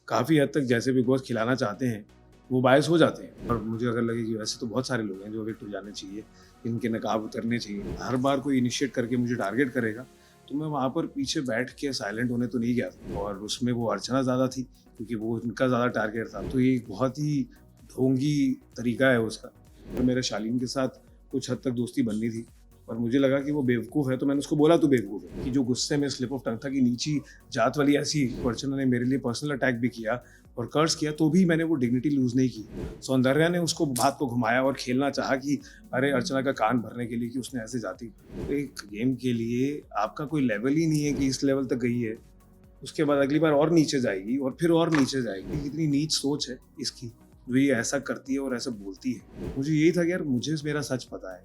काफ़ी हद तक जैसे बिग बॉस खिलाना चाहते हैं, वो बायस हो जाते हैं। और मुझे अगर लगे कि वैसे तो बहुत सारे लोग हैं जो एविक्ट हो जाने चाहिए, इनके नकाब उतरने चाहिए। हर बार कोई इनिशिएट करके मुझे टारगेट करेगा, तो मैं वहाँ पर पीछे बैठ के साइलेंट होने तो नहीं गया था। और उसमें वो अर्चना ज़्यादा थी, क्योंकि वो उनका ज़्यादा टारगेट था। तो ये एक बहुत ही ढोंगी तरीका है उसका। तो मेरा शालीन के साथ कुछ हद तक दोस्ती बननी थी, और मुझे लगा कि वो बेवकूफ़ है, तो मैंने उसको बोला तू बेवकूफ़ है। कि जो गुस्से में स्लिप ऑफ टंग था कि नीची जात वाली ऐसी अर्चना ने मेरे लिए पर्सनल अटैक भी किया और कर्स किया, तो भी मैंने वो डिग्निटी लूज़ नहीं की। सौंदर्या ने उसको बात को घुमाया और खेलना चाहा कि अरे अर्चना का कान भरने के लिए कि उसने ऐसे जाती। तो एक गेम के लिए आपका कोई लेवल ही नहीं है कि इस लेवल तक गई है, उसके बाद अगली बार और नीचे जाएगी और फिर और नीचे जाएगी। कितनी नीच सोच है इसकी, जो ये ऐसा करती है और ऐसा बोलती है। मुझे यही था कि यार मुझे मेरा सच पता है,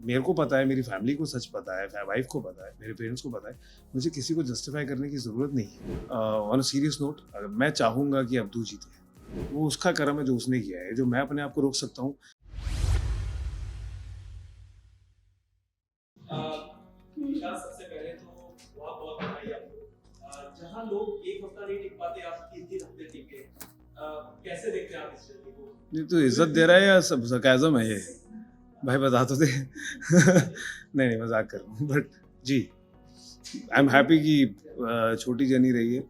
मेरे को पता है, मेरी फैमिली को सच पता है, वाइफ को पता है, मेरे पेरेंट्स को पता है। मुझे किसी को जस्टिफाई करने की ज़रूरत नहीं है। ऑन अ सीरियस नोट, अगर मैं चाहूँगा कि अब्दू जीते, वो उसका कर्म है जो उसने किया है। जो मैं अपने आप को रोक सकता हूँ। विशाल, सबसे पहले तो बहुत बहुत बधाई आपको। जहाँ लोग एक हफ्ता नहीं टिक पाते, आप 3-3 हफ्ते टिके। कैसे देखते हैं आप इस जर्नी को? नहीं तो इज्जत दे रहा है या सब सरकाज़म है ये? भाई बता तो दे। नहीं, नहीं मज़ाक कर रहा हूँ, बट जी, आई एम हैप्पी कि छोटी जर्नी रही है,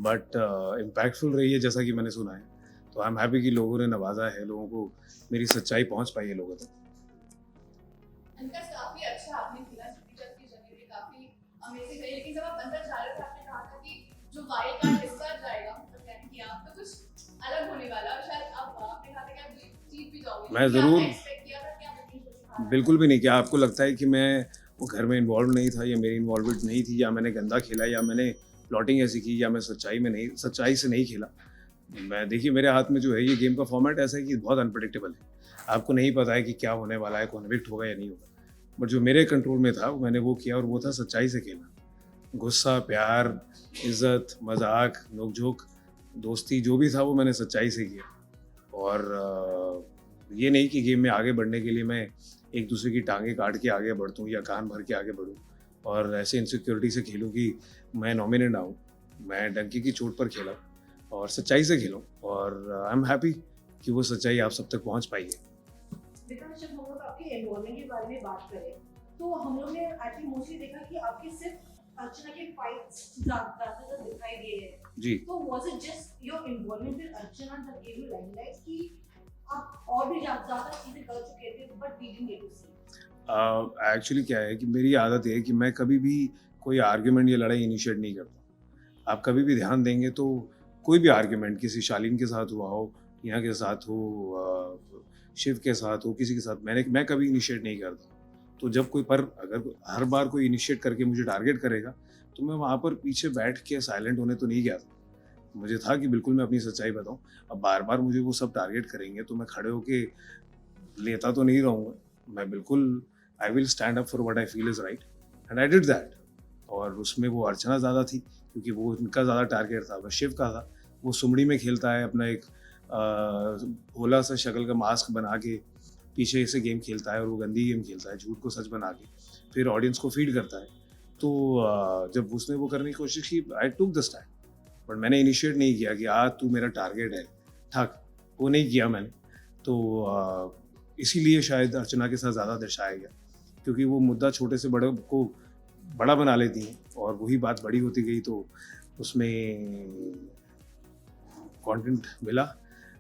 बट इम्पैक्टफुल रही है जैसा कि मैंने सुना है। तो आई एम हैप्पी कि लोगों ने नवाज़ा है, लोगों को मेरी सच्चाई पहुँच पाई है लोगों तक। उनका काफ़ी अच्छा आपने खेला, छोटी चंद की जर्नी भी काफ़ी अमेज़िंग रही। लेकिन जब आप अंदर जा रहे थे, आपने कहा था कि जो वाइल्ड कार्ड इस बार जाएगा, मतलब यानी कि आप तो कुछ अलग होने वाला है और शायद आप आपने कहा था कि आप जीत भी जाओगे। मैं क्या आपने ज़रूर, एक्सपेक्ट किया था कि आप इतनी खुश हार बिल्कुल भी नहीं। क्या आपको लगता है कि मैं वो घर में इन्वॉल्व नहीं था, या मेरी इन्वॉल्वमेंट नहीं थी, या मैंने गंदा खेला, या मैंने प्लॉटिंग ऐसी की, या मैं सच्चाई से नहीं खेला? मैं देखिए, मेरे हाथ में जो है ये गेम का फॉर्मेट ऐसा है कि बहुत अनप्रेडिक्टेबल है। आपको नहीं पता है कि क्या होने वाला है, कौन एविक्ट होगा या नहीं होगा। बट जो मेरे कंट्रोल में था, मैंने वो किया, और वो था सच्चाई से खेलना। गुस्सा, प्यार, इज़्ज़त, मज़ाक, नोक-झोंक, दोस्ती जो भी था वो मैंने सच्चाई से किया। और ये नहीं कि गेम में आगे बढ़ने के लिए मैं एक दूसरे की टाँगें काट के आगे बढ़ूँ या कान भर के आगे बढ़ूँ और ऐसे इनसिक्योरिटी से खेलूँ कि मैं नॉमिनेट ना हूँ। मैं डंकी की चोट पर खेला और सच्चाई से खेलूँ, और आई एम हैप्पी कि वो सच्चाई आप सब तक पहुँच पाई है। विकास, जब हम लोग आपके एनरोलमेंट के बारे में बात करें, तो हम लोग ने आई थिंक मोस्टली देखा कि आपके सिर्फ अर्चना के फाइट्स ज़्यादातर दिखाई दिए हैं। जी। तो was it just your involvement with Archana that give you limelight कि आप और भी ज़्यादा चीज़ें कर चुके थे but we didn't get to see? Actually क्या है कि मेरी आदत है कि मैं कभी भी कोई आर्ग्यूमेंट या लड़ाई इनिशिएट नहीं करता। आप कभी भी ध्यान देंगे तो कोई भी आर्ग्यूमेंट किसी शालीन के साथ हुआ हो, टीना के साथ हो, शिव के साथ हो, किसी के साथ, मैं कभी इनिशिएट नहीं करता। तो जब कोई पर अगर हर बार कोई इनिशिएट करके मुझे टारगेट करेगा, तो मैं वहाँ पर पीछे बैठ के साइलेंट होने तो नहीं गया था। मुझे था कि बिल्कुल मैं अपनी सच्चाई बताऊँ। अब बार-बार मुझे वो सब टारगेट करेंगे तो मैं खड़े होके लेता तो नहीं रहूँगा। मैं बिल्कुल, I will stand up for what I feel is right, and I did that. और उसमें वो अर्चना ज़्यादा थी, क्योंकि वो उनका ज़्यादा टारगेट था। वह शिव का था, वो सुमड़ी में खेलता है, अपना एक भोला सा शक्ल का मास्क बना के पीछे से गेम खेलता है, और वो गंदी गेम खेलता है, झूठ को सच बना के, फिर ऑडियंस को फीड करता है। तो जब उसने वो करने की कोशिश की, आई टूक द स्टैंड, बट मैंने इनिशिएट नहीं किया कि आज तू मेरा टारगेट है, ठक, वो नहीं किया मैंने। तो इसीलिए शायद अर्चना के साथ ज़्यादा दर्शाया गया, क्योंकि वो मुद्दा छोटे से बड़े को बड़ा बना लेती हैं, और वही बात बड़ी होती गई, तो उसमें कंटेंट मिला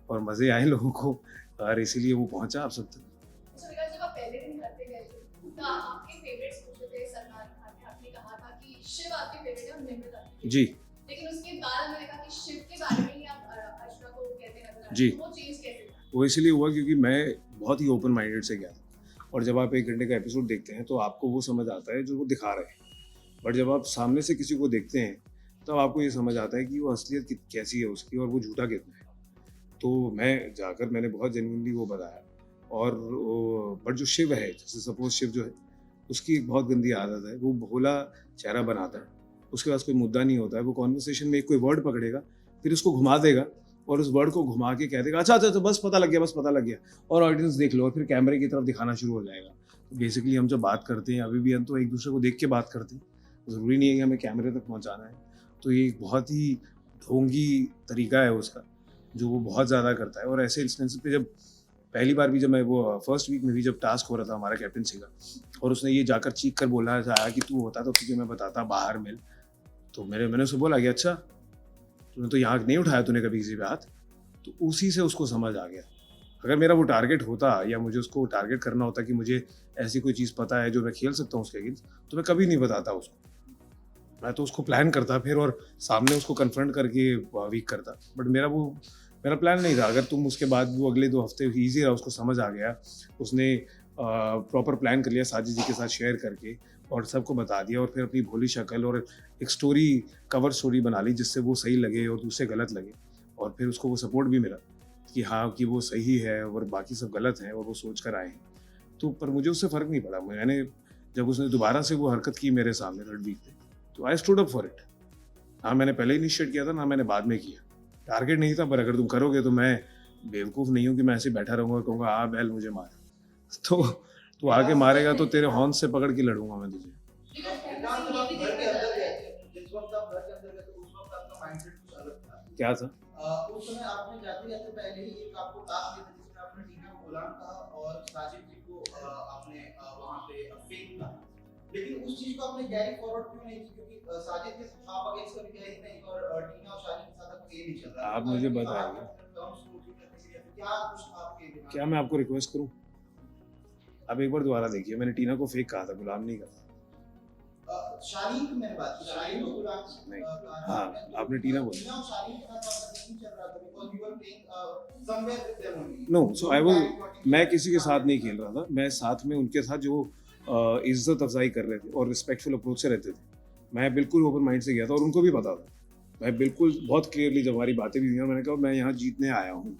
और मज़े आए लोगों को, और इसीलिए वो पहुंचा आप सब तक। अच्छा विकास, जब आप पहले दिन घर पे गए थे, तो आपके फेवरेट्स पूछे थे सलमान खान ने, आपने कहा था कि शिव आपके फेवरेट है और निम्रत आपकी। जी। लेकिन उसके बाद मैंने कहा कि शिव के बारे में ही आप अर्चना को कहते नजर आ रहे जी। हैं। तो वो चेंज कैसे था? वो इसलिए हुआ क्योंकि मैं बहुत ही ओपन माइंडेड से गया था, और जब आप 1 घंटे का एपिसोड देखते हैं तो आपको वो समझ आता है जो वो दिखा रहे हैं, बट जब आप सामने से किसी को देखते हैं तब आपको ये समझ आता है कि वो असलियत कैसी है उसकी, और वो झूठा कितना है। तो मैंने बहुत जेन्युइनली वो बताया। और बट जो शिव है, जैसे सपोज शिव जो है, उसकी एक बहुत गंदी आदत है, वो भोला चेहरा बनाता है, उसके पास कोई मुद्दा नहीं होता है। वो कॉन्वर्सेशन में एक कोई वर्ड पकड़ेगा, फिर उसको घुमा देगा, और उस वर्ड को घुमा के कह देगा अच्छा अच्छा अच्छा, बस पता लग गया, बस पता लग गया, और ऑडियंस देख लो, और फिर कैमरे की तरफ दिखाना शुरू हो जाएगा। तो बेसिकली हम जब बात करते हैं, अभी भी हम तो एक दूसरे को देख के बात करते हैं, ज़रूरी नहीं है कि हमें कैमरे तक पहुँचाना है। तो ये एक बहुत ही ढोंगी तरीका है उसका, जो वो बहुत ज़्यादा करता है। और ऐसे इंस्टेंस पे जब पहली बार भी जब मैं वो फर्स्ट वीक में भी जब टास्क हो रहा था हमारा कैप्टनसी का, और उसने ये जाकर चीख कर बोला था कि तू होता तो तुझे मैं बताता बाहर मिल, तो मैंने उससे बोला कि अच्छा तूने तो यहाँ नहीं उठाया तूने कभी किसी पे हाथ। तो उसी से उसको समझ आ गया। अगर मेरा वो टारगेट होता या मुझे उसको टारगेट करना होता कि मुझे ऐसी कोई चीज़ पता है जो मैं खेल सकता हूँ उसके अगेंस्ट, तो मैं कभी नहीं बताता उसको। मैं तो उसको प्लान करता फिर और सामने उसको कन्फ्रंट करके वीक करता। बट मेरा प्लान नहीं था। अगर तुम उसके बाद वो अगले 2 हफ्ते ईजी रहा, उसको समझ आ गया, उसने प्रॉपर प्लान कर लिया साजिद जी के साथ शेयर करके और सबको बता दिया, और फिर अपनी भोली शक्ल और एक स्टोरी कवर स्टोरी बना ली जिससे वो सही लगे और दूसरे गलत लगे, और फिर उसको वो सपोर्ट भी मिला कि हाँ कि वो सही है और बाकी सब गलत हैं और वो सोच कर आए हैं। तो पर मुझे उससे फ़र्क नहीं पड़ा। मैंने जब उसने दोबारा से वो हरकत की मेरे सामने 3rd वीक पे, तो आई स्टूड अप फॉर इट। हाँ मैंने पहले इनिशिएट किया था, ना मैंने बाद में किया। टारगेट नहीं था, पर अगर तुम करोगे तो मैं बेवकूफ़ नहीं हूँ कि मैं ऐसे बैठा रहूँगा और कहूँगा हाँ बैल मुझे मार। तो तू आके मारेगा तो तेरे हॉर्न से पकड़ के लड़ूंगा मैं तुझे। क्या था? उस समय आपने जाते जाते पहले ही एक आपको टास्क दिया था जिसमें आपने टीना को गुलाम कहा और साजिद जी को आपने वहां पे फेक था, लेकिन उस चीज को आपने कैरी फॉरवर्ड क्यों नहीं की? क्योंकि साजिद के आप अगेंस्ट कभी गए ही नहीं और टीना और साजिद के साथ आपको ये नहीं चल रहा। आप मुझे बताइए क्या मैं आपको रिक्वेस्ट करूं? आप एक बार दोबारा देखिए, मैंने टीना को फेक कहा था, गुलाम नहीं कहा। शालीन की मैंने बात की, शालीन को गुलाम नहीं, हाँ आपने टीना बोला। टीना और शालीन के साथ आपका नहीं चल रहा था because you were playing somewhere with them only. No, so I was, मैं किसी के साथ नहीं खेल रहा था। मैं साथ में उनके साथ जो इज्जत अफजाई कर रहे थे और रिस्पेक्टफुल अप्रोच से रहते थे। मैं बिल्कुल ओपन माइंड से गया था और उनको भी पता था। मैं बिल्कुल बहुत क्लियरली जब हमारी बातें भी हुई और मैंने कहा मैं यहाँ जीतने आया हूँ,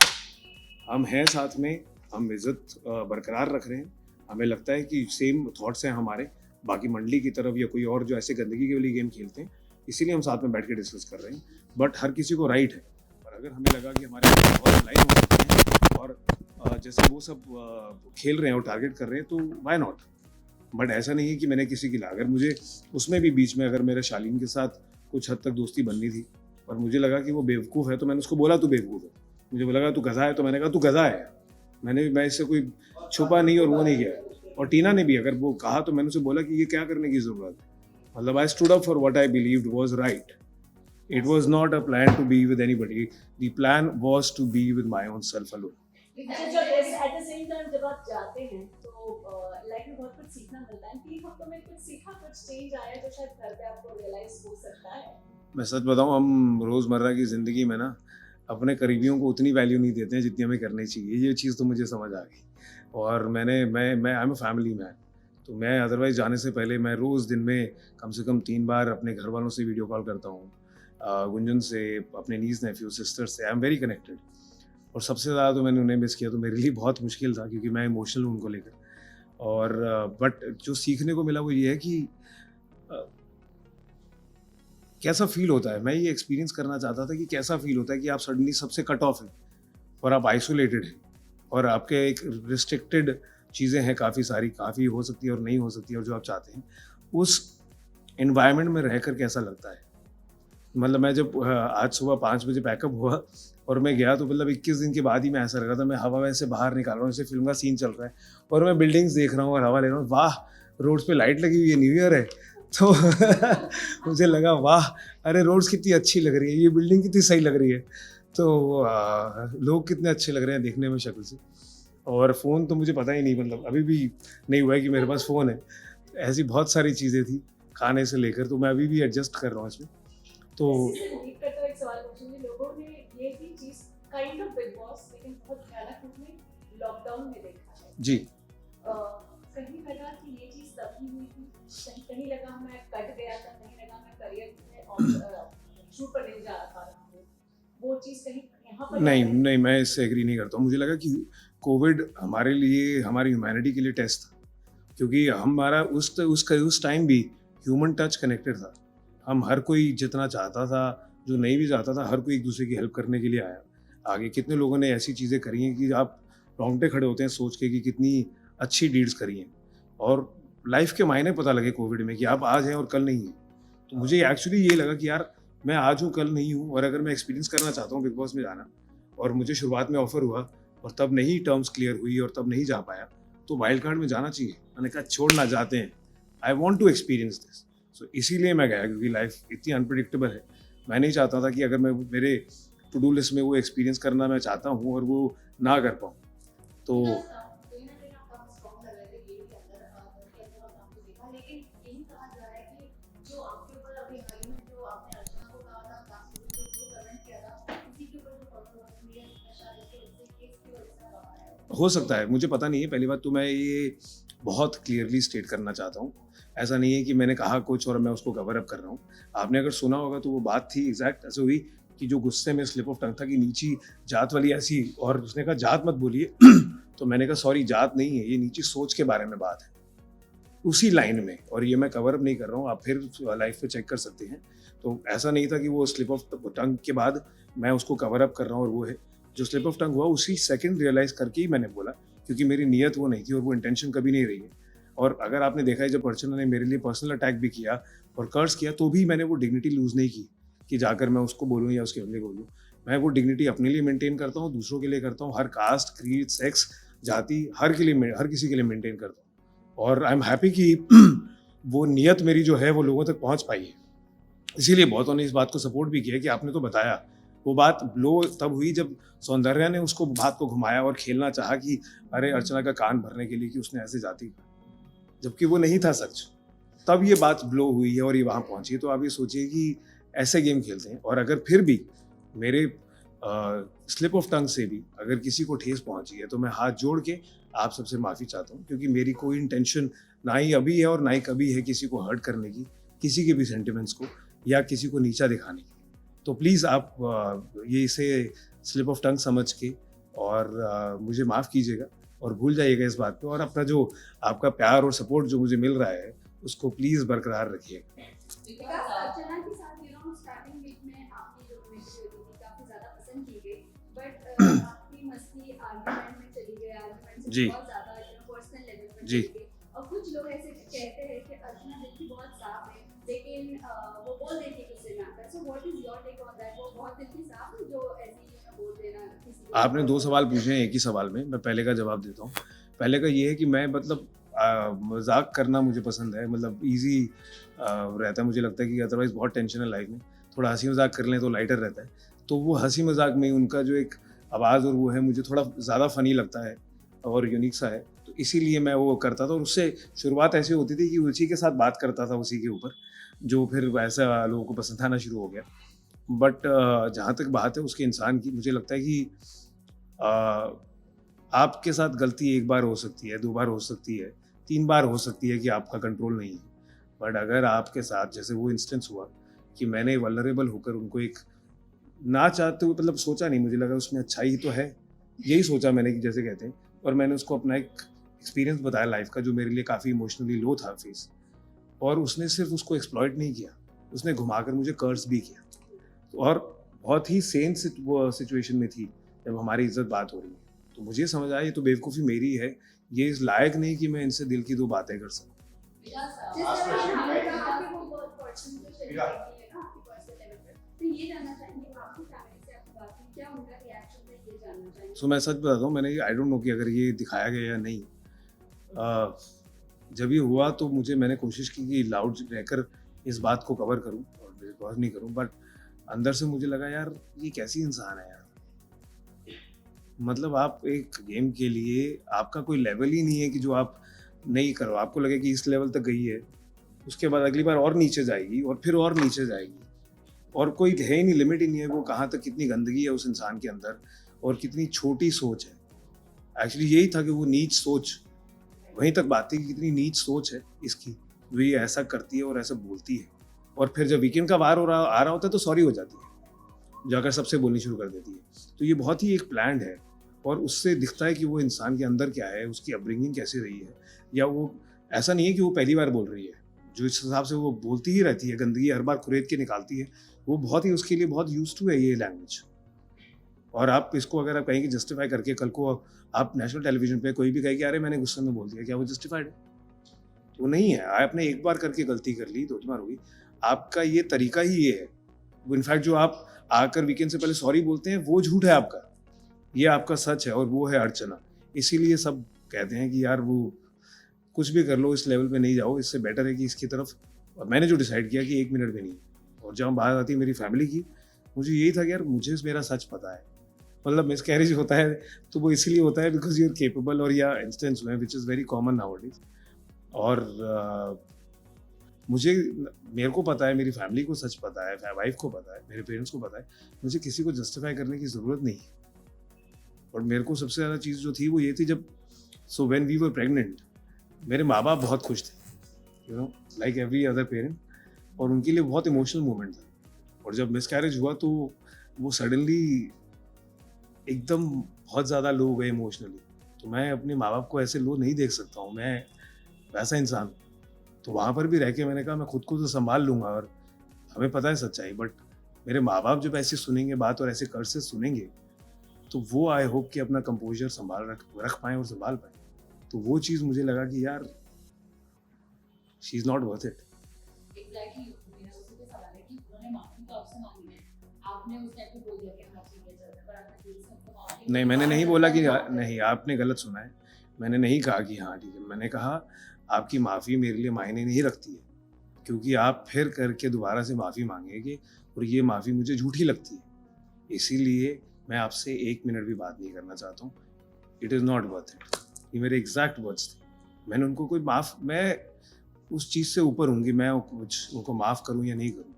हम हैं साथ में, हम इज्जत बरकरार रख रहे हैं, हमें लगता है कि सेम थॉट्स हैं हमारे, बाकी मंडली की तरफ या कोई और जो ऐसे गंदगी के वाली गेम खेलते हैं, इसीलिए हम साथ में बैठ के डिस्कस कर रहे हैं। बट हर किसी को राइट है, पर अगर हमें लगा कि हमारे बहुत लाइन हो सकते हैं और जैसे वो सब खेल रहे हैं और टारगेट कर रहे हैं, तो वाई नॉट। बट ऐसा नहीं है कि मैंने किसी की अगर मुझे उसमें भी बीच में अगर मेरे शालीन के साथ कुछ हद तक दोस्ती बननी थी और मुझे लगा कि वो बेवकूफ़ है, तो मैंने उसको बोला तू बेवकूफ़ है। मुझे लगा तू गधा है, तो मैंने कहा तू गधा है। मैं इससे कोई छुपा नहीं और वो नहीं किया। और टीना ने भी अगर वो कहा तो मैंने उसे बोला कि ये क्या करने की ज़रूरत है। मतलब I stood up for what I believed was right. It was not a plan to be with anybody, the plan was to be with my own self alone. अच्छा, जब एट द सेम टाइम जब आप जाते हैं तो life में बहुत कुछ सीखना मिलता है। 3 हफ्तों में कुछ सीखा, कुछ चेंज आया जो शायद घर पे आपको रियलाइज हो सकता है? मैं सच बताऊं, हम रोज़मर्रा की ज़िंदगी में ना अपने करीबियों को उतनी वैल्यू नहीं देते हैं जितनी हमें करनी चाहिए। ये चीज़ तो मुझे समझ आ गई। और मैं I am a family man, तो मैं अदरवाइज़ जाने से पहले मैं रोज़ दिन में कम से कम 3 बार अपने घर वालों से वीडियो कॉल करता हूँ, गुंजन से, अपने नीस नेफ्यू सिस्टर से। I am very connected. और सबसे ज़्यादा तो मैंने उन्हें मिस किया, तो मेरे लिए बहुत मुश्किल था क्योंकि मैं इमोशनल हूँ उनको लेकर। और बट जो सीखने को मिला वो ये है कि कैसा फील होता है। मैं ये एक्सपीरियंस करना चाहता था कि कैसा फील होता है कि आप सडनली सबसे कट ऑफ हैं और आप आइसोलेटेड हैं और आपके एक रिस्ट्रिक्टेड चीज़ें हैं, काफ़ी हो सकती है और नहीं हो सकती है, और जो आप चाहते हैं उस एनवायरनमेंट में रहकर कैसा लगता है। मतलब मैं जब आज सुबह 5 बजे पैकअप हुआ और मैं गया, तो मतलब 21 दिन के बाद ही मैं ऐसा लग रहा था मैं हवा में से बाहर निकाल रहा हूँ, जैसे फिल्म का सीन चल रहा है और मैं बिल्डिंग्स देख रहा हूँ और हवा ले रहा हूँ। वाह, रोड्स पे लाइट लगी हुई है, न्यू ईयर है। तो मुझे लगा वाह, अरे रोड्स कितनी अच्छी लग रही है, ये बिल्डिंग कितनी सही लग रही है, तो लोग कितने अच्छे लग रहे हैं देखने में शक्ल से। और फ़ोन तो मुझे पता ही नहीं, मतलब अभी भी नहीं हुआ है कि मेरे पास फ़ोन है। ऐसी बहुत सारी चीज़ें थी खाने से लेकर, तो मैं अभी भी एडजस्ट कर रहा हूँ इसमें। तो एक सवाल पूछूंगी, लोगों ने ये भी चीज काइंड ऑफ बिग बॉस लेकिन बहुत भयानक रूप में लॉकडाउन में देखा है जी, कहीं लगा कि ये चीज तभी हुई थी, कहीं लगा मैं कट गया था, कहीं लगा मैं करियर में और शूट पर नहीं जा पा रहा हूँ, वो चीज कहीं यहाँ पर नहीं, मैं इससे एग्री नहीं करता हूँ। मुझे लगा कि कोविड हमारे लिए, हमारी ह्यूमैनिटी के लिए टेस्ट था, क्योंकि हमारा उस टाइम भी ह्यूमन टच कनेक्टेड था। हम हर कोई जितना चाहता था, जो नहीं भी चाहता था, हर कोई एक दूसरे की हेल्प करने के लिए आया। आगे कितने लोगों ने ऐसी चीज़ें करी हैं कि आप रोंगटे खड़े होते हैं सोच के कि कितनी अच्छी डीड्स करी हैं, और लाइफ के मायने पता लगे कोविड में कि आप आज हैं और कल नहीं हैं। तो मुझे एक्चुअली ये लगा कि यार मैं आज हूँ कल नहीं हूँ, और अगर मैं एक्सपीरियंस करना चाहता हूँ बिग बॉस में जाना और मुझे शुरुआत में ऑफर हुआ और तब नहीं टर्म्स क्लियर हुई और तब नहीं जा पाया, तो वाइल्ड कार्ड में जाना चाहिए। मैंने कहा छोड़ना जाते हैं, I want to experience this. So इसीलिए मैं गया, क्योंकि लाइफ इतनी अनप्रिडिक्टेबल है। मैं नहीं चाहता था कि अगर मैं मेरे टू डू लिस्ट में वो एक्सपीरियंस करना मैं चाहता हूँ और वो ना कर पाऊँ तो कहीं ना कहीं आप काफी स्ट्रॉन्ग लग रहे थे गेम के अंदर घर के अंदर और आपको देखा, लेकिन यही कहा जा रहा है कि जो आपके ऊपर अभी हाल में जो आपने अर्चना को कहा था, काफी जो कमेंट किया था, उसी के ऊपर जो कंट्रोवर्सी है शायद इसके वजह से केस की वजह से आप आया है। हो सकता है, मुझे पता नहीं है। पहली बात तो मैं ये बहुत क्लियरली स्टेट करना चाहता हूँ, ऐसा नहीं है कि मैंने कहा कुछ और मैं उसको कवर अप कर रहा हूँ। आपने अगर सुना होगा तो वो बात थी एग्जैक्ट ऐसे हुई कि जो गुस्से में स्लिप ऑफ टंग था कि नीची जात वाली ऐसी, और उसने कहा जात मत बोलिए तो मैंने कहा सॉरी जात नहीं है, ये नीची सोच के बारे में बात है, उसी लाइन में। और ये मैं कवर अप नहीं कर रहा हूँ, आप फिर लाइफ पे चेक कर सकते हैं। तो ऐसा नहीं था कि वो स्लिप ऑफ टंग के बाद मैं उसको कवर अप कर रहा हूँ, और वो है जो स्लिप ऑफ टंग हुआ उसी सेकंड रियलाइज करके ही मैंने बोला, क्योंकि मेरी नीयत वो नहीं थी और वो इंटेंशन कभी नहीं रही है। और अगर आपने देखा है जब अर्चना ने मेरे लिए पर्सनल अटैक भी किया और कर्ज किया, तो भी मैंने वो डिग्निटी लूज नहीं की कि जाकर मैं उसको बोलूँ या उसके बदले बोलूँ। मैं वो डिग्निटी अपने लिए मेंटेन करता हूँ, दूसरों के लिए करता हूँ, हर कास्ट, क्रीड, सेक्स, जाति, हर किसी के लिए मेंटेन करता हूँ। और आई एम हैप्पी कि वो नियत मेरी जो है वो लोगों तक पहुँच पाई है। इसीलिए बहुतों ने इस बात को सपोर्ट भी किया कि आपने तो बताया। वो बात ब्लो तब हुई जब सौंदर्या ने उसको बात को घुमाया और खेलना चाहा कि अरे अर्चना का कान भरने के लिए कि उसने ऐसे जाति, जबकि वो नहीं था सच। तब ये बात ब्लो हुई है और ये वहाँ पहुँची। तो आप ये सोचिए कि ऐसे गेम खेलते हैं, और अगर फिर भी मेरे स्लिप ऑफ टंग से भी अगर किसी को ठेस पहुँची है तो मैं हाथ जोड़ के आप सबसे माफ़ी चाहता हूँ, क्योंकि मेरी कोई इंटेंशन ना ही अभी है और ना ही कभी है किसी को हर्ट करने की, किसी के भी सेंटिमेंट्स को या किसी को नीचा दिखाने की। तो प्लीज़ आप ये इसे स्लिप ऑफ टंग समझ के और मुझे माफ़ कीजिएगा और भूल जाइएगा इस बात पे, और अपना जो आपका प्यार और सपोर्ट जो मुझे मिल रहा है उसको प्लीज़ बरकरार रखिएगा। विकास, अर्चना के साथ स्टार्टिंग वीक में आपकी जो केमिस्ट्री होती थी काफी ज्यादा पसंद की गई, बट आपकी मस्ती आर्गुमेंट में चली गई, आर्गुमेंट से जी। बहुत ज्यादा पर्सनल लेवल पर जी। चली गई। और कुछ लोग ऐसे कहते हैं कि अर्चना दिल की बहुत साफ है, लेकिन वो बोल देती है गुस्से में आकर। So what is your take on that? वो बहुत दिल की साफ है जो ऐसी बोल देना किसी को? आपने 2 सवाल पूछे हैं एक ही सवाल में, मैं पहले का जवाब देता हूँ। पहले का ये है कि मैं मतलब मज़ाक करना मुझे पसंद है, मतलब ईज़ी रहता है। मुझे लगता है कि अदरवाइज़ बहुत टेंशन है लाइफ में, थोड़ा हँसी मज़ाक कर लें तो लाइटर रहता है। तो वो हँसी मज़ाक में उनका जो एक आवाज़ और वो है, मुझे थोड़ा ज़्यादा फ़नी लगता है और यूनिक सा है, तो इसीलिए मैं वो करता था। और उससे शुरुआत ऐसी होती थी कि उसी के साथ बात करता था उसी के ऊपर, जो फिर वैसा लोगों को पसंद आना शुरू हो गया। बट जहाँ तक बात है उसके इंसान की, मुझे लगता है कि आपके साथ गलती 1 बार हो सकती है, 2 बार हो सकती है, 3 बार हो सकती है कि आपका कंट्रोल नहीं है। बट अगर आपके साथ जैसे वो इंस्टेंस हुआ कि मैंने वल्नरेबल होकर उनको एक ना चाहते हुए, मतलब सोचा नहीं, मुझे लगा उसमें अच्छाई तो है, यही सोचा मैंने कि जैसे कहते हैं, और मैंने उसको अपना एक एक्सपीरियंस बताया लाइफ का जो मेरे लिए काफ़ी इमोशनली लो था फेस, और उसने सिर्फ उसको एक्सप्लॉइट नहीं किया, उसने घुमाकर मुझे कर्ज भी किया। और बहुत ही सेम सिचुएशन में थी जब हमारी इज्जत बात हो रही है। तो मुझे समझ आया ये तो बेवकूफ़ी मेरी है, ये इस लायक नहीं कि मैं इनसे दिल की 2 बातें कर सकूँ। जिस Last तरह question, आपने right? कहा कि वो बहुत पर्सन को चली Yeah. गई है ना आपकी पर्सनल लेवल पर, तो ये जानना चाहेंगे वो आपकी फैमिली से आपकी बात हुई, क्या उनका रिएक्शन है, ये जानना चाहेंगे। सो मैं सच बताता हूँ, मैंने आई डोंट नो कि अगर ये दिखाया गया या नहीं। जब ये हुआ तो मैंने कोशिश की कि लाउड रहकर इस बात को कवर करूँ और बिकॉज नहीं करूँ, बट अंदर से मुझे लगा यार ये कैसी इंसान है यार। मतलब आप एक गेम के लिए आपका कोई लेवल ही नहीं है कि जो आप नहीं करो, आपको लगे कि इस लेवल तक गई है, उसके बाद अगली बार और नीचे जाएगी और फिर और नीचे जाएगी, और कोई है ही नहीं, लिमिट ही नहीं है वो कहाँ तक, कितनी गंदगी है उस इंसान के अंदर और कितनी छोटी सोच है। एक्चुअली यही था कि वो नीच सोच, वहीं तक बात थी कि कितनी नीच सोच है इसकी, जो ये ऐसा करती है और ऐसा बोलती है, और फिर जब वीकेंड का वार आ रहा होता है तो सॉरी हो जाती है, जाकर सबसे बोलनी शुरू कर देती है। तो ये बहुत ही एक प्लान्ड है, और उससे दिखता है कि वो इंसान के अंदर क्या है, उसकी अपब्रिंगिंग कैसी रही है, या वो ऐसा नहीं है कि वो पहली बार बोल रही है, जो इस हिसाब से वो बोलती ही रहती है, गंदगी हर बार कुरेद के निकालती है, वो बहुत ही उसके लिए बहुत यूज्ड टू है ये लैंग्वेज। और आप इसको अगर आप कहेंगे जस्टिफाई करके, कल को आप नेशनल टेलीविजन पे कोई भी कहे कि अरे मैंने गुस्से में बोल दिया, क्या वो जस्टिफाइड है? तो नहीं है। आपने एक बार करके गलती कर ली, 2 बार हुई, आपका ये तरीका ही ये है, इनफैक्ट जो आप आकर वीकेंड से पहले सॉरी बोलते हैं वो झूठ है आपका, ये आपका सच है, और वो है अर्चना। इसीलिए सब कहते हैं कि यार वो कुछ भी कर लो, इस लेवल पे नहीं जाओ, इससे बेटर है कि इसकी तरफ। और मैंने जो डिसाइड किया कि 1 मिनट भी नहीं। और जब बात आती है मेरी फैमिली की, मुझे यही था कि यार मुझे मेरा सच पता है। मतलब मिसकैरेज होता है तो वो इसीलिए होता है बिकॉज यू आर केपेबल, और या इंस्टेंस हुए which is very common nowadays. और मेरे को पता है, मेरी फैमिली को सच पता है, वाइफ को पता है, मेरे पेरेंट्स को पता है, मुझे किसी को जस्टिफाई करने की ज़रूरत नहीं है। और मेरे को सबसे ज़्यादा चीज़ जो थी वो ये थी, जब so when we were pregnant, मेरे माँ बाप बहुत खुश थे, you know, like every other parent, और उनके लिए बहुत इमोशनल मोमेंट था। और जब मिसकैरेज हुआ तो वो सडनली एकदम बहुत ज़्यादा लो हो गए इमोशनली। तो मैं अपने माँ बाप को ऐसे लो नहीं देख सकता हूँ, मैं वैसा इंसान। तो वहाँ पर भी रह के मैंने कहा मैं खुद को तो संभाल लूँगा, और हमें पता है सच्चाई, बट मेरे माँ बाप जब ऐसे सुनेंगे बात और ऐसे कर्ज से सुनेंगे, तो वो आई होप कि अपना कंपोजर रख पाएँ और संभाल पाएँ। तो वो चीज़ मुझे लगा कि यार she is not worth it. Exactly मेरा उसी पे सवाल है कि उन्होंने माफी तो आपसे मांगी है, आपने उस टाइप को बोल दिया कि हाँ ठीक है चल रहा है, पर आपने दिल से उनको माफी नहीं, मैंने नहीं बोला कि नहीं, आपने गलत सुना है। मैंने नहीं कहा कि हाँ ठीक है, मैंने कहा आपकी माफ़ी मेरे लिए मायने नहीं रखती है, क्योंकि आप फिर करके दोबारा से माफ़ी मांगेंगे, और ये माफ़ी मुझे झूठी लगती है। इसीलिए मैं आपसे 1 मिनट भी बात नहीं करना चाहता हूँ। It is not worth it. ये मेरे एग्जैक्ट वर्ड्स थे। मैंने उनको मैं उस चीज़ से ऊपर हूँ कि मैं उनको माफ़ करूँ या नहीं करूँ।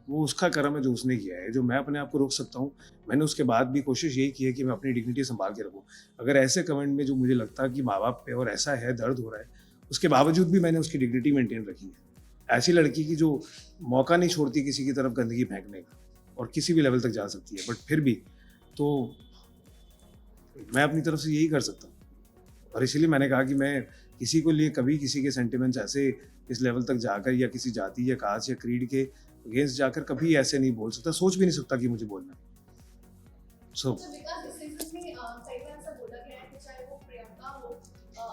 वो उसका कर्म है जो उसने किया है, जो मैं अपने आप को रोक सकता हूँ। मैंने उसके बाद भी कोशिश यही की है कि मैं अपनी डिग्निटी संभाल के रखूँ। अगर ऐसे कमेंट में जो मुझे लगता है कि माँ बाप पे और ऐसा है, दर्द हो रहा है, उसके बावजूद भी मैंने उसकी डिग्निटी मेंटेन रखी है। ऐसी लड़की की जो मौका नहीं छोड़ती किसी की तरफ गंदगी फेंकने का, और किसी भी लेवल तक जा सकती है, बट फिर भी तो मैं अपनी तरफ से यही कर सकता हूँ। और इसीलिए मैंने कहा कि मैं किसी को लिए कभी किसी के सेंटिमेंट्स ऐसे इस लेवल तक जाकर, या किसी जाति या कास्ट या क्रीड के अगेंस्ट जाकर कभी ऐसे नहीं बोल सकता, सोच भी नहीं सकता कि मुझे बोलना है। सो बिकॉज इस सीजन में कई बार ऐसा बोला गया है कि चाहे वो प्रियंका हो,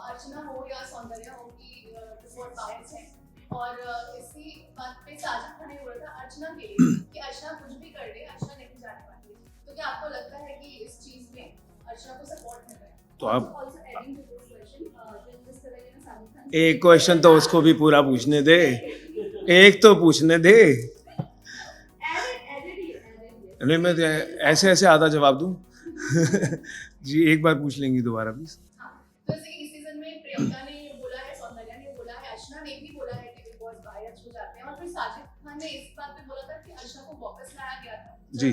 अर्चना हो या सौंदर्या हो, कि रिपोर्ट बायस है। और इसी बात पे साजिद खड़े हुआ था अर्चना के लिए कि अर्चना कुछ भी कर ले, अर्चना नहीं जाने वाली। तो क्या आपको लगता है कि इस चीज में अर्चना को सपोर्ट मिल रहा है? तो आप also adding to this question, जिस तरह के ना साजिद खान एक क्वेश्चन तो उसको भी पूरा पूछने दे, एक तो पूछने दे। नहीं, मैं तो ऐसे ऐसे आधा जवाब दूं? जी एक बार पूछ लेंगी दोबारा प्लीज। हाँ, तो जैसे कि इस सीजन में प्रियंका ने बोला है, सौंदर्या ने बोला है, अर्चना ने भी बोला है कि बिग बॉस बायस हो जाते हैं, और फिर साजिद खान ने इस बात पे बोला था कि अर्चना को वापस लाया गया था। जी।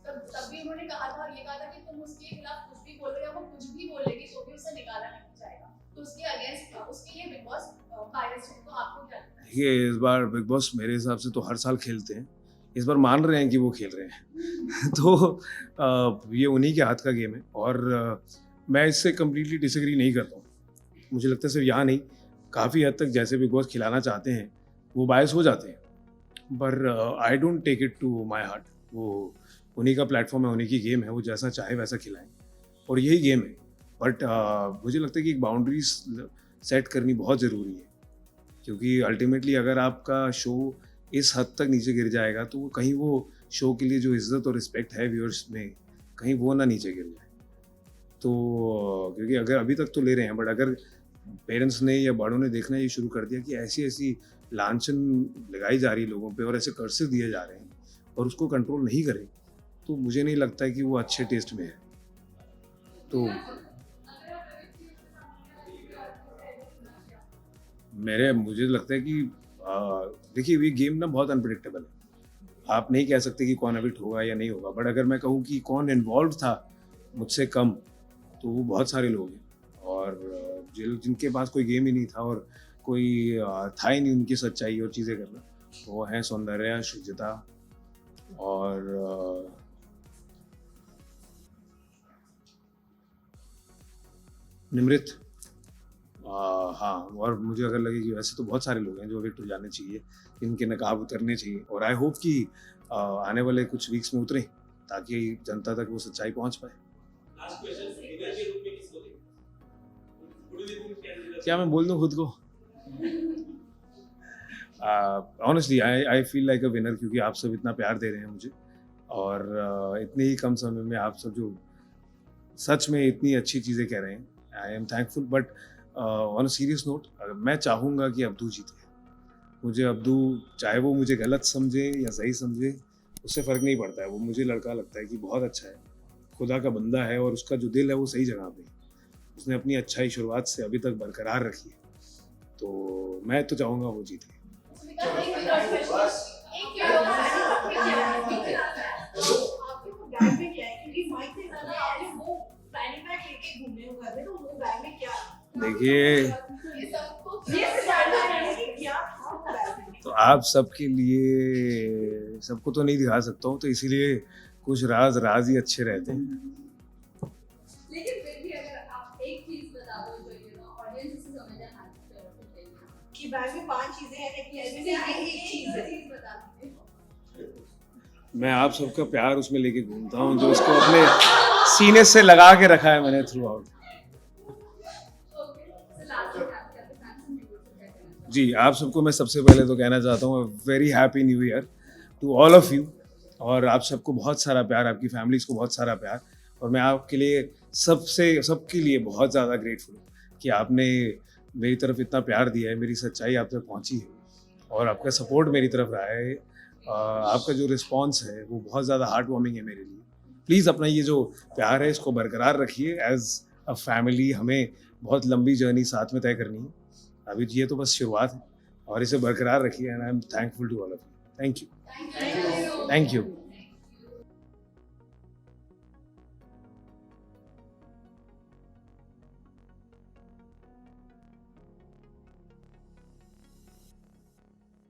तब भी उन्होंने कहा था और ये कहा था कि तुम उसके खिलाफ कुछ भी बोलो या वो कुछ भी बोलेगी तो भी उसे निकाला नहीं जाएगा। तो उसके अगेंस्ट उसके लिए बिग बॉस बायस है। तो आपको क्या लगता है? देखिए इस बार बिग बॉस मेरे हिसाब से तो हर साल खेलते हैं, इस बार मान रहे हैं कि वो खेल रहे हैं। तो ये उन्हीं के हाथ का गेम है, और मैं इससे कम्प्लीटली डिसएग्री नहीं करता हूँ। मुझे लगता है सिर्फ यहाँ नहीं, काफ़ी हद तक जैसे बिग बॉस खिलाना चाहते हैं वो बायस हो जाते हैं, पर I don't take it to my heart. वो उन्हीं का प्लेटफॉर्म है, उन्हीं की गेम है, वो जैसा चाहे वैसा खिलाएं, और यही गेम है। बट मुझे लगता है कि एक बाउंड्रीज सेट करनी बहुत ज़रूरी है, क्योंकि अल्टीमेटली अगर आपका शो इस हद तक नीचे गिर जाएगा तो कहीं वो शो के लिए जो इज्जत और रिस्पेक्ट है व्यूअर्स में, कहीं वो ना नीचे गिर जाए। तो क्योंकि अगर अभी तक तो ले रहे हैं, बट अगर पेरेंट्स ने या बड़ों ने देखना ये शुरू कर दिया कि ऐसी ऐसी लांछन लगाई जा रही है लोगों पे और ऐसे कर्सेस दिए जा रहे हैं और उसको कंट्रोल नहीं करें, तो मुझे नहीं लगता है कि वो अच्छे टेस्ट में है। तो मुझे लगता है कि देखिए ये गेम ना बहुत अनप्रेडिक्टेबल है। आप नहीं कह सकते कि कौन एविक्ट होगा या नहीं होगा, बट अगर मैं कहूँ कि कौन इन्वॉल्व था मुझसे कम, तो वो बहुत सारे लोग हैं, और जिनके पास कोई गेम ही नहीं था और कोई था ही नहीं उनकी सच्चाई और चीज़ें करना, वो हैं सौंदर्या, शुचिता और निमृत। हाँ, और मुझे अगर लगे कि वैसे तो बहुत सारे लोग हैं जो एविक्ट हो जाने चाहिए, इनके नकाब उतरने चाहिए, और आई होप कि आने वाले कुछ वीक्स में उतरें ताकि जनता तक वो सच्चाई पहुंच पाए। लास्ट क्वेश्चन, विनर के रूप में किसको देखें? Who do you think can be the क्या मैं बोल दूं खुद को? Honestly I feel like a winner, क्योंकि आप सब इतना प्यार दे रहे हैं मुझे, और इतने ही कम समय में आप सब जो सच में इतनी अच्छी चीज़ें कह रहे हैं, आई am thankful. But on a serious note, मैं चाहूँगा कि अब्दू जीते। मुझे अब्दू, चाहे वो मुझे गलत समझे या सही समझे, उससे फ़र्क नहीं पड़ता है। वो मुझे लड़का लगता है कि बहुत अच्छा है, खुदा का बंदा है, और उसका जो दिल है वो सही जगह पे है। उसने अपनी अच्छाई शुरुआत से अभी तक बरकरार रखी है, तो मैं तो चाहूँगा वो जीते। आपके वो बैग में क्या है? क्योंकि माइक से ज्यादा आपने वो पैनी बैग लेके घूमने हो घर में, तो वो बैग में क्या है? देखिए, ये जानना है कि क्या था वो बैग में? तो आप सबके लिए सबको तो नहीं दिखा सकता हूँ, तो इसीलिए कुछ राज ही अच्छे रहते हैं। लेकिन फिर भी अगर आप एक चीज बता दो जो ऑडियंस इसे समझ जाए, हाँ कि बैग में 5 चीजें हैं, लेकिन इसमें से ये एक चीज है। चीज बता दीजिए। मैं आप सबका प्यार उसमें लेके घूमता हूँ, जो उसको अपने सीने से लगा के रखा है मैंने थ्रू आउट। जी, आप सबको मैं सबसे पहले तो कहना चाहता हूँ very happy new year to all of you, और आप सबको बहुत सारा प्यार, आपकी फैमिलीज़ को बहुत सारा प्यार, और मैं आपके लिए सबके लिए बहुत ज़्यादा ग्रेटफुल हूँ कि आपने मेरी तरफ इतना प्यार दिया है, मेरी सच्चाई आप तक पहुँची है, और आपका सपोर्ट मेरी तरफ रहा है। आपका जो रिस्पॉन्स है वो बहुत ज़्यादा हार्ट वार्मिंग है मेरे लिए। प्लीज़ अपना ये जो प्यार है इसको बरकरार रखिए। एज अ फैमिली हमें बहुत लंबी जर्नी साथ में तय करनी है, अभी ये तो बस शुरुआत है, और इसे बरकरार रखिए। And I am thankful to all of you. Thank you.